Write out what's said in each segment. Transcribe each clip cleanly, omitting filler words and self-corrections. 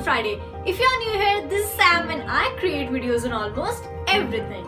on Friday. If you are new here, this is Sam and I create videos on almost everything.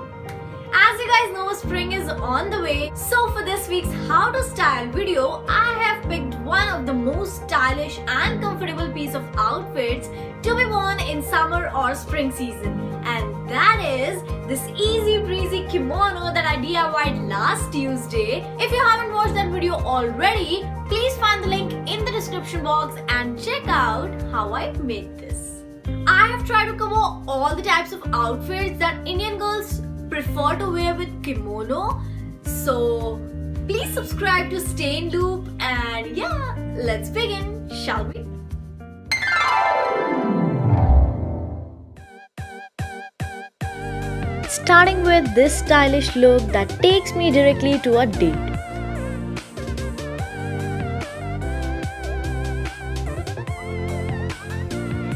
As you guys know, spring is on the way. So for this week's How to Style video, I have picked one of the most stylish and comfortable piece of outfits to be worn in summer or spring season. And that is this easy breezy kimono that I DIY'd last Tuesday. If you haven't watched that video already, please find the link in the description box and check out how I made this. I have tried to cover all the types of outfits that Indian girls prefer to wear with kimono. So please subscribe to stay in loop and yeah, let's begin, shall we? Starting with this stylish look that takes me directly to a date.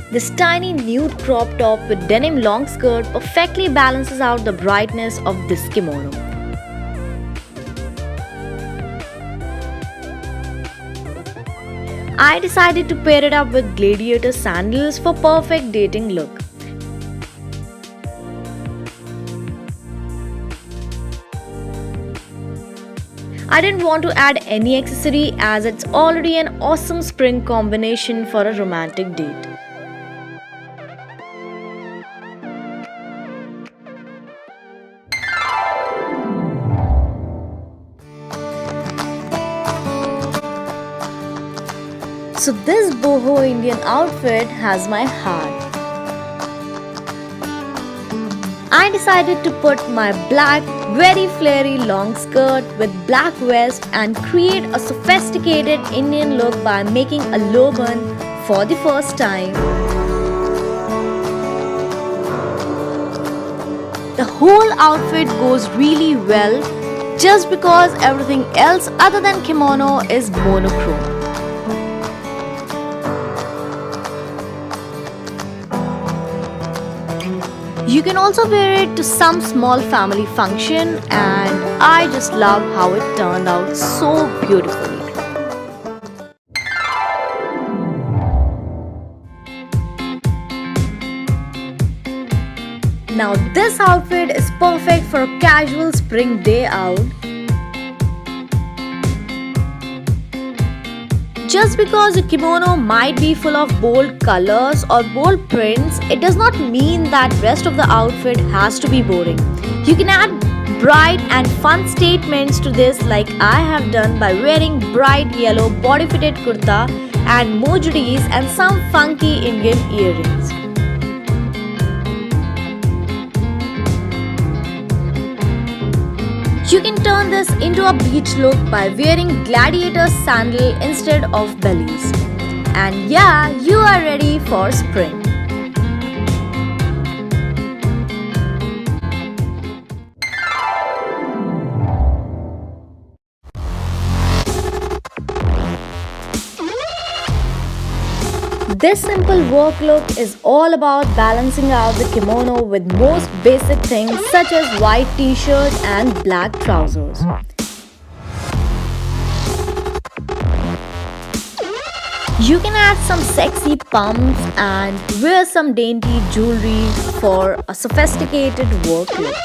This tiny nude crop top with denim long skirt perfectly balances out the brightness of this kimono. I decided to pair it up with gladiator sandals for perfect dating look. I didn't want to add any accessory as it's already an awesome spring combination for a romantic date. So this boho Indian outfit has my heart. I decided to put my black, very flary long skirt with black vest and create a sophisticated Indian look by making a low bun for the first time. The whole outfit goes really well just because everything else other than kimono is monochrome. You can also wear it to some small family function and I just love how it turned out so beautifully. Now this outfit is perfect for a casual spring day out. Just because a kimono might be full of bold colors or bold prints, it does not mean that rest of the outfit has to be boring. You can add bright and fun statements to this like I have done by wearing bright yellow body-fitted kurta and mojuris and some funky Indian earrings. You can turn this into a beach look by wearing gladiator sandal instead of bellies. And yeah, you are ready for spring. This simple work look is all about balancing out the kimono with most basic things such as white t-shirt and black trousers. You can add some sexy pumps and wear some dainty jewelry for a sophisticated work look.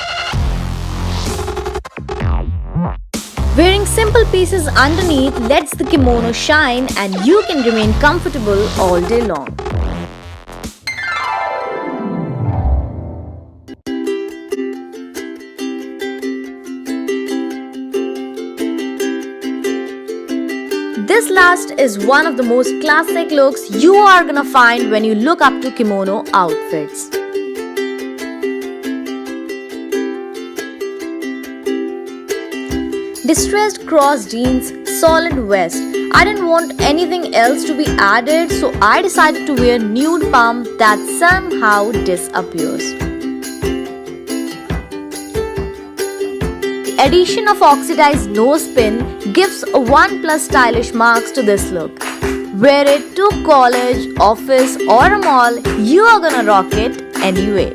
Wearing simple pieces underneath lets the kimono shine and you can remain comfortable all day long. This last is one of the most classic looks you are gonna find when you look up to kimono outfits. Distressed cross jeans, solid vest. I didn't want anything else to be added, so I decided to wear nude pump that somehow disappears. The addition of oxidized nose pin gives a 1+ stylish marks to this look. Wear it to college, office or a mall, you are gonna rock it anyway.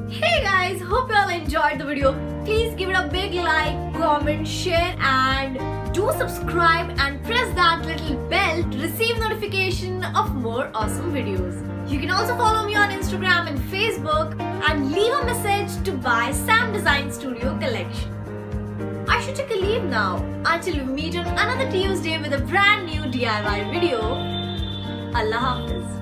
Hey guys, hope you all enjoyed the video. Please give it a big like, comment, share and do subscribe and press that little bell to receive notification of more more awesome videos. You can also follow me on Instagram and Facebook and leave a message to buy Sam Design Studio collection. I should take a leave now until we meet on another Tuesday with a brand new DIY video. Allah Hafiz.